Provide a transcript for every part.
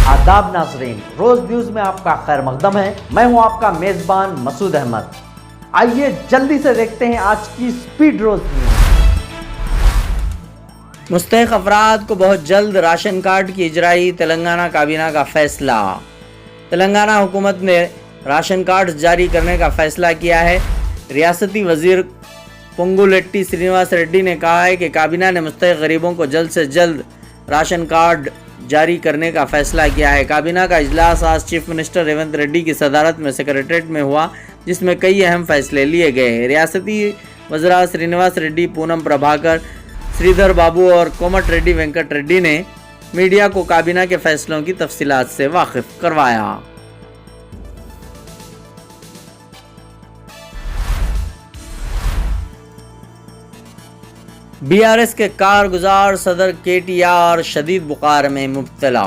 आदाब नाज़रीन, रोज न्यूज में आपका खैर मकदम है। मैं हूं आपका मेजबान मसूद अहमद। आइए जल्दी से देखते हैं आज की स्पीड रोज न्यूज। मुस्तहिक अफराद को बहुत जल्द राशन कार्ड की इजराई, तेलंगाना काबीना का फैसला। तेलंगाना हुकूमत ने राशन कार्ड जारी करने का फैसला किया है। रियासती वजीर पोंगुलेट्टी श्रीनिवास रेड्डी ने कहा है कि काबीना ने मुस्तहिक गरीबों को जल्द से जल्द राशन कार्ड जारी करने का फैसला किया है। काबीना का इजलास आज चीफ मिनिस्टर रेवंत रेड्डी की सदारत में सेक्रेटरीट में हुआ, जिसमें कई अहम फैसले लिए गए। रियासती वज़रा श्रीनिवास रेड्डी, पूनम प्रभाकर, श्रीधर बाबू और कोमट रेड्डी वेंकट रेड्डी ने मीडिया को काबीना के फैसलों की तफसीलात से वाकिफ करवाया। बीआरएस के कारगुजार सदर केटीआर शदीद बुखार में मुब्तला।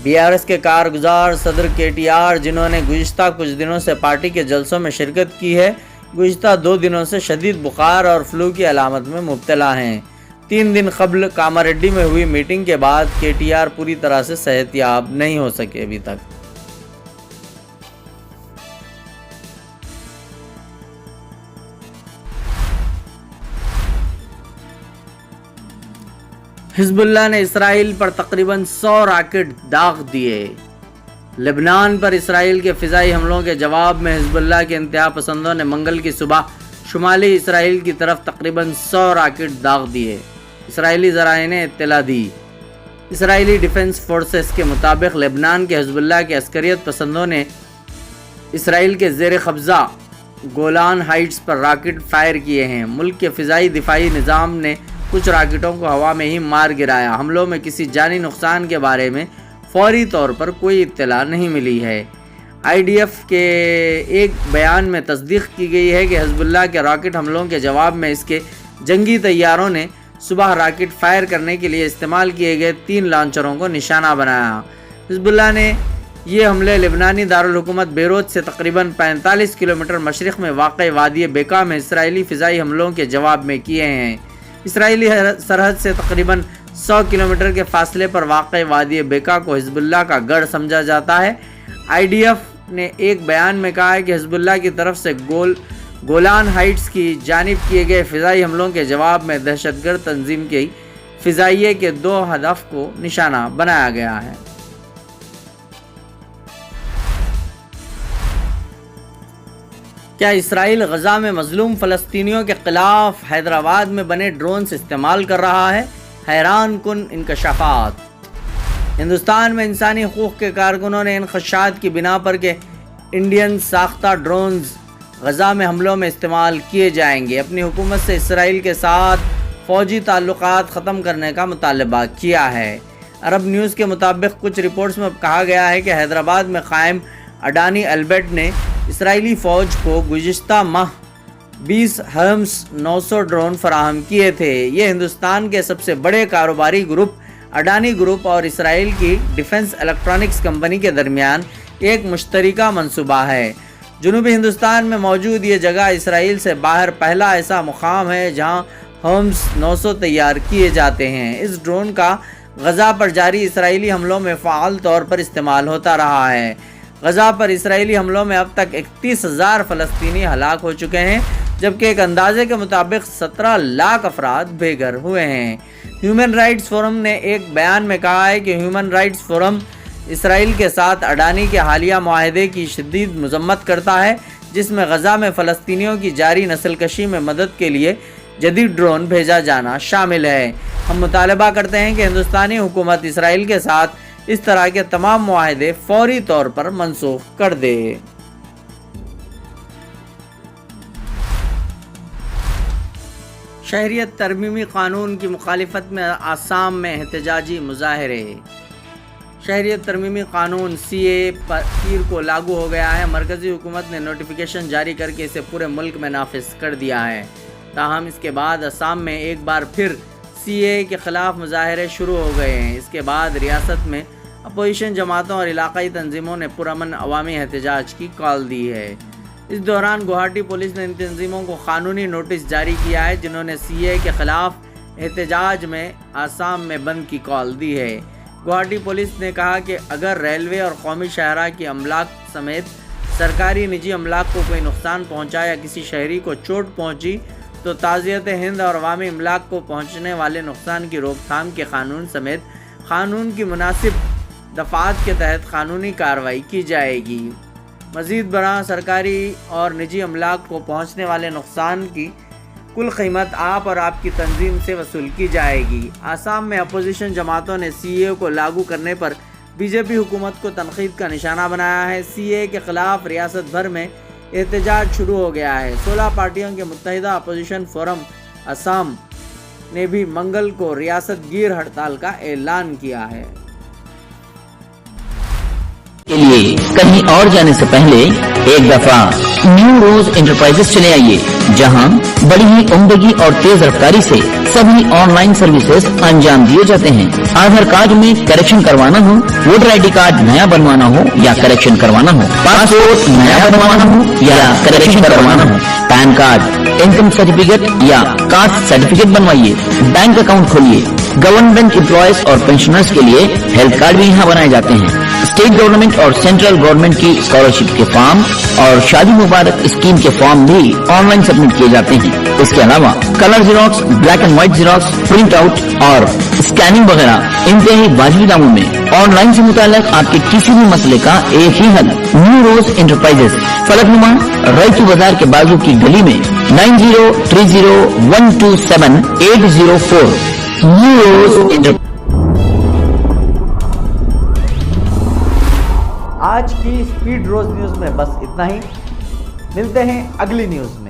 बीआरएस के कारगुजार सदर केटीआर, जिन्होंने गुज़िश्ता कुछ दिनों से पार्टी के जलसों में शिरकत की है, गुज़िश्ता 2 दिनों से शदीद बुखार और फ्लू की अलामत में मुब्तला हैं। 3 दिन कबल कामारेड्डी में हुई मीटिंग के बाद केटीआर पूरी तरह से सेहतयाब नहीं हो सके अभी तक। हिजबुल्लाह ने इसराइल पर तकरीबन 100 रॉकेट दाग दिए। लेबनान पर इसराइल के फ़िज़ाई हमलों के जवाब में हिजबुल्लाह के इंतहा पसंदों ने मंगल की सुबह शुमाली इसराइल की तरफ तकरीबन 100 रॉकेट दाग दिए। इसराइली ज़राए ने इत्तला दी। इसराइली डिफेंस फोर्सेस के मुताबिक लेबनान के हिजबुल्लाह के अस्करियत पसंदों ने इसराइल के ज़ेर कब्ज़ा गोलान हाइट्स पर रॉकेट फायर किए हैं। मुल्क के फ़िज़ाई दिफाई निज़ाम ने कुछ रॉकेटों को हवा में ही मार गिराया। हमलों में किसी जानी नुकसान के बारे में फौरी तौर पर कोई इत्तला नहीं मिली है। आईडीएफ के एक बयान में तस्दीक की गई है कि हिजबुल्लाह के रॉकेट हमलों के जवाब में इसके जंगी तैयारों ने सुबह रॉकेट फायर करने के लिए इस्तेमाल किए गए 3 लॉन्चरों को निशाना बनाया। हिजबुल्लाह ने ये हमले लेबनानी दारुल हुकूमत बेरूत से तकरीबन 45 किलोमीटर मशरिक़ में वाक़ वादी बेका में इसराइली फ़िज़ाई हमलों के जवाब में किए हैं। इसराइली सरहद से तकरीबन 100 किलोमीटर के फासले पर वाक़ वादी बेका को हिजबुल्लाह का गढ़ समझा जाता है। आईडीएफ ने एक बयान में कहा है कि हिजबुल्लाह की तरफ से गोलान हाइट्स की जानिब किए गए फ़िज़ाई हमलों के जवाब में दहशतगर्द तंजीम की फ़िज़ाइये के 2 हदफ को निशाना बनाया गया है। क्या इसराइल गज़ा में मज़लूम फ़लस्तीनियों के ख़िलाफ़ हैदराबाद में बने ड्रोन्स इस्तेमाल कर रहा है? हैरान कुन इंकशाफात। हिंदुस्तान में इंसानी हकूक़ के कारकुनों ने इन ख़दशात की बिना पर के इंडियन साख्ता ड्रोन्स गज़ा में हमलों में इस्तेमाल किए जाएंगे, अपनी हुकूमत से इसराइल के साथ फ़ौजी ताल्लुक़ात ख़त्म करने का मुतालबा किया है। अरब न्यूज़ के मुताबिक कुछ रिपोर्ट्स में कहा गया है कि हैदराबाद में क़ायम अडानी अल्बर्ट ने इसराइली फ़ौज को गुज़िश्ता माह 20 हम्स 900 ड्रोन फराहम किए थे। ये हिंदुस्तान के सबसे बड़े कारोबारी ग्रुप अडानी ग्रुप और इसराइल की डिफेंस इलेक्ट्रॉनिक्स कंपनी के दरमियान एक मुश्तरका मंसूबा है। जनूबी हिंदुस्तान में मौजूद ये जगह इसराइल से बाहर पहला ऐसा मुकाम है जहां हम्स 900 तैयार किए जाते हैं। इस ड्रोन का गज़ा पर जारी इसराइली हमलों में फ़ाल तौर पर इस्तेमाल होता रहा है। गज़ा पर इसराइली हमलों में अब तक 31,000 फ़लस्तीनी हलाक हो चुके हैं, जबकि एक अंदाजे के मुताबिक 17 लाख अफराद बेघर हुए हैं। ह्यूमन राइट्स फोरम ने एक बयान में कहा है कि ह्यूमन राइट्स फोरम इसराइल के साथ अडानी के हालिया मुआहदे की शदीद मज़म्मत करता है, जिसमें गज़ा में फ़लस्तीनियों की जारी नस्लकशी में मदद के लिए जदीद ड्रोन भेजा जाना शामिल है। हम मुतालबा करते हैं कि हिंदुस्तानी हुकूमत इसराइल के साथ इस तरह के तमाम मुआहदे फौरी तौर पर मनसूख कर दे। शहरियत तरमीमी कानून की मुखालिफत में आसाम में एहतजाजी मुजाहरे। शहरियत तरमीमी कानून CAA पर पीर को लागू हो गया है। मरकज़ी हुकूमत ने नोटिफिकेशन जारी करके इसे पूरे मुल्क में नाफिज कर दिया है। ताहम इसके बाद असम में एक बार फिर CAA के ख़िलाफ़ मुजाहरे शुरू हो गए हैं। इसके बाद रियासत में अपोजिशन जमातों और इलाकाई तंजीमों ने पुरअमन अवामी एहतजाज की कॉल दी है। इस दौरान गुवाहाटी पुलिस ने इन तंजीमों को कानूनी नोटिस जारी किया है, जिन्होंने CAA के ख़िलाफ़ एहतजाज में आसाम में बंद की कॉल दी है। गुवाहाटी पुलिस ने कहा कि अगर रेलवे और कौमी शाहराह की अमलाक समेत सरकारी निजी अमलाक को कोई नुकसान पहुंचा या किसी शहरी को चोट पहुंची तो ताज़ियत हिंद और अवामी अमलाक को पहुंचने वाले नुकसान की रोकथाम के कानून समेत कानून की मुनासिब दफ़ात के तहत कानूनी कार्रवाई की जाएगी। मज़ीद बराह सरकारी और निजी अमलाक को पहुंचने वाले नुकसान की कुल कीमत आप और आपकी तंजीम से वसूल की जाएगी। आसाम में अपोजिशन जमातों ने CAA को लागू करने पर बीजेपी हुकूमत को तनकीद का निशाना बनाया है। CAA के ख़िलाफ़ रियासत भर में एहतजाज शुरू हो गया है। 16 पार्टियों के मुत्तहिदा अपोजिशन फोरम असम ने भी मंगल को रियासत गिर हड़ताल का ऐलान किया है। के लिए कहीं और जाने से पहले एक दफा न्यू रोज इंटरप्राइजेस चले आइए, जहां बड़ी ही उम्दगी और तेज रफ्तारी से सभी ऑनलाइन सर्विसेज अंजाम दिए जाते हैं। आधार कार्ड में करेक्शन करवाना हो, वोटर ID कार्ड नया बनवाना हो या करेक्शन करवाना हो, पासपोर्ट नया बनवाना हो या करेक्शन करवाना हो, पैन कार्ड, इनकम सर्टिफिकेट या कास्ट सर्टिफिकेट बनवाइए, बैंक अकाउंट खोलिए। गवर्नमेंट एम्प्लॉयज और पेंशनर्स के लिए हेल्थ कार्ड भी यहाँ बनाए जाते हैं। स्टेट गवर्नमेंट और सेंट्रल गवर्नमेंट की स्कॉलरशिप के फॉर्म और शादी मुबारक स्कीम के फॉर्म भी ऑनलाइन सबमिट किए जाते हैं। इसके अलावा colour xerox, black and white xerox, print out और स्कैनिंग वगैरह इंतहाई वाजिबी दामों में ऑनलाइन से मुताल्लिक आपके किसी भी मसले का एक ही हल। न्यू रोज इंटरप्राइजेस, फलकनुमा रईतू बाजार के बाजू की गली में 9030127804। न्यू रोज आज की स्पीड रोज न्यूज़ में बस इतना ही। मिलते हैं अगली न्यूज़ में।